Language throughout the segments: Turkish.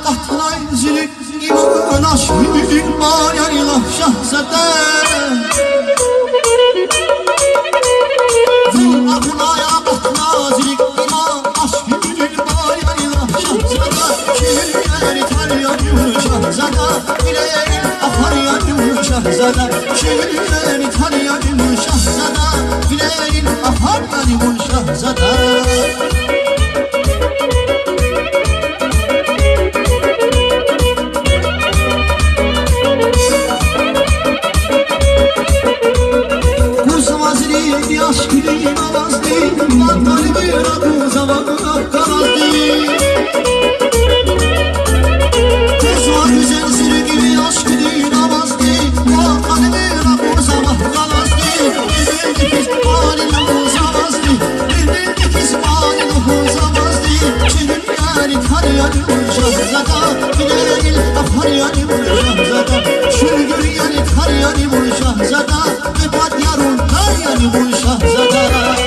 qatnay zilik iman aşkın var yarılah şahzade Aknaya qatnay zilik iman aşkın var yarılah şahzade Şiirleri tanıyanım şahzade Bileğin ahar yanım şahzade Şiirleri tanıyanım şahzade Bileğin ahar yanım şahzade Aşkın avazdı, vatanı bir adı zaman kalazdı Kuzma güzel sürü gibi aşkın avazdı, vatanı bir adı zaman kalazdı Bildik İsmail'in zavazdı, bildik İsmail'in zavazdı Çürün yani tanıyanım şahzada, bileğin ahar yanım şahzada Şürgür yani tanıyanım şahzada, vebat yarunlar yanım şahzada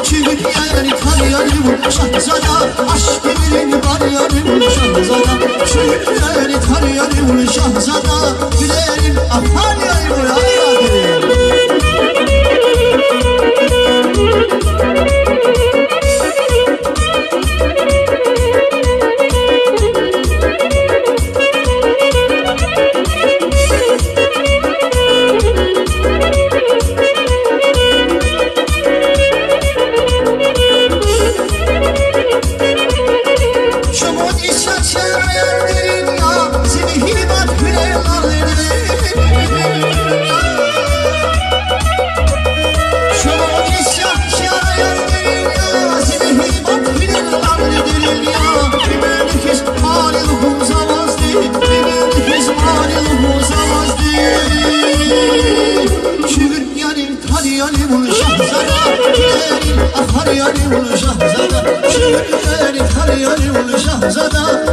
Çivir yani tanıyanım şahzada Aşkın var yanım şahzada Çivir yani tanıyanım şahzada Gülerim ahar yanım şahzada Tanıyanım şahzada, bileğin ahar yanım şahzada Şiirleri tanıyanım şahzada